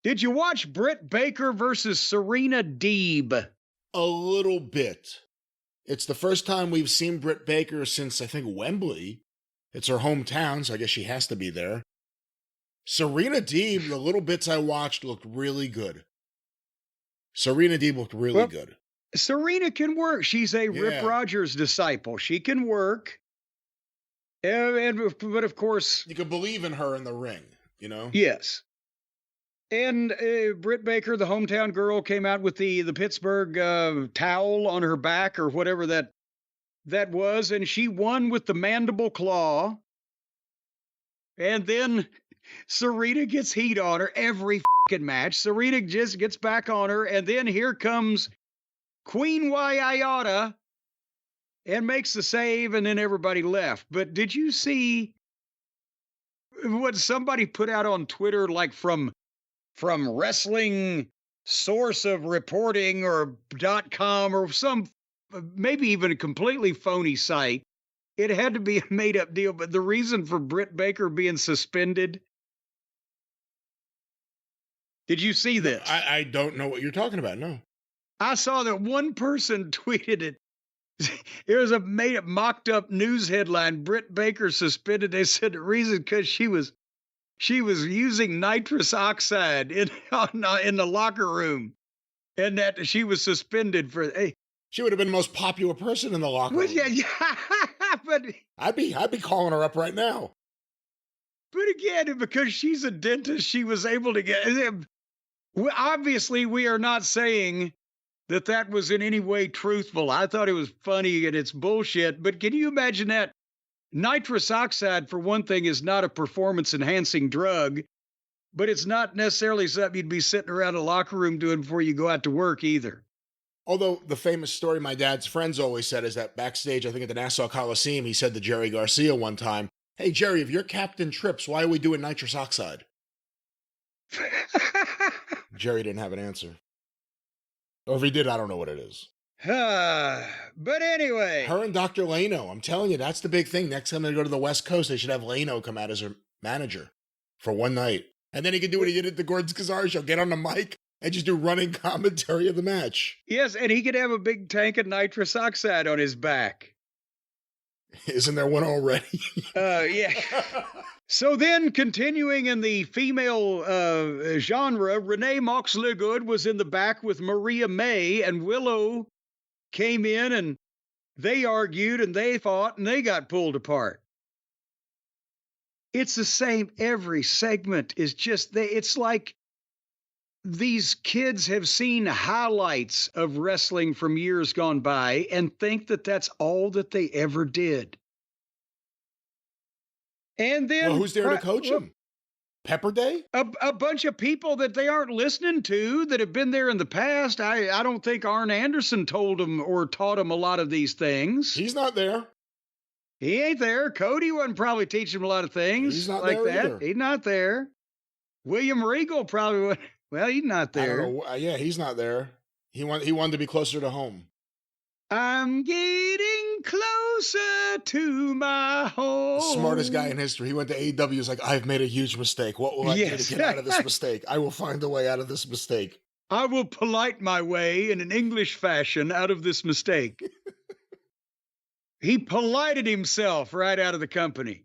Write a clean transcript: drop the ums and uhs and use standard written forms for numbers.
Did you watch Britt Baker versus Serena Deeb? A little bit. It's the first time we've seen Britt Baker since, I think, Wembley. It's her hometown, so I guess she has to be there. Serena Deeb, the little bits I watched looked really good. Serena Deeb looked really good. Serena can work. She's a Rip Rogers disciple. She can work. But of course... You can believe in her in the ring, you know? Yes. And Britt Baker, the hometown girl, came out with the Pittsburgh towel on her back or whatever that was, and she won with the mandible claw. And then Serena gets heat on her every fucking match. Serena just gets back on her, and then here comes Queen Waiata and makes the save, and then everybody left. But did you see what somebody put out on Twitter, like from wrestling source of reporting or .com or some, maybe even a completely phony site? It had to be a made-up deal, but the reason for Britt Baker being suspended... Did you see this? I don't know what you're talking about, no. I saw that one person tweeted it. It was a made-up, mocked-up news headline, Britt Baker suspended. They said the reason because she was using nitrous oxide in the locker room, and that she was suspended for... Hey, she would have been the most popular person in the locker room. Yeah, but I'd be calling her up right now. But again, because she's a dentist, she was able to get... Obviously, we are not saying that was in any way truthful. I thought it was funny and it's bullshit. But can you imagine that? Nitrous oxide, for one thing, is not a performance-enhancing drug, but it's not necessarily something you'd be sitting around a locker room doing before you go out to work either. Although the famous story my dad's friends always said is that backstage, I think at the Nassau Coliseum, he said to Jerry Garcia one time, "Hey, Jerry, if your captain trips, why are we doing nitrous oxide?" Jerry didn't have an answer. Or if he did, I don't know what it is. But anyway. Her and Dr. Lano, I'm telling you, that's the big thing. Next time they go to the West Coast, they should have Lano come out as her manager for one night. And then he can do what he did at the Gordon Kazar show, get on the mic and just do running commentary of the match. Yes, and he could have a big tank of nitrous oxide on his back. Isn't there one already? Yeah. So then, continuing in the female genre, Renee Moxley-Good was in the back with Maria May, and Willow came in, and they argued, and they fought, and they got pulled apart. It's the same. Every segment is just... It's like these kids have seen highlights of wrestling from years gone by and think that that's all that they ever did. And then... Well, who's there to coach them? Pepper Day? A bunch of people that they aren't listening to that have been there in the past. I don't think Arn Anderson told them or taught them a lot of these things. He's not there. He ain't there. Cody wasn't probably teaching him a lot of things. He's not like there that. either. He's not there. William Regal probably would. Well, he's not there. I don't know. Yeah, he's not there. He wanted to be closer to home. I'm getting closer to my home. The smartest guy in history. He went to AEW. He's like, I've made a huge mistake. What will I do to get out of this mistake? I will find a way out of this mistake. I will polite my way in an English fashion out of this mistake. He polited himself right out of the company.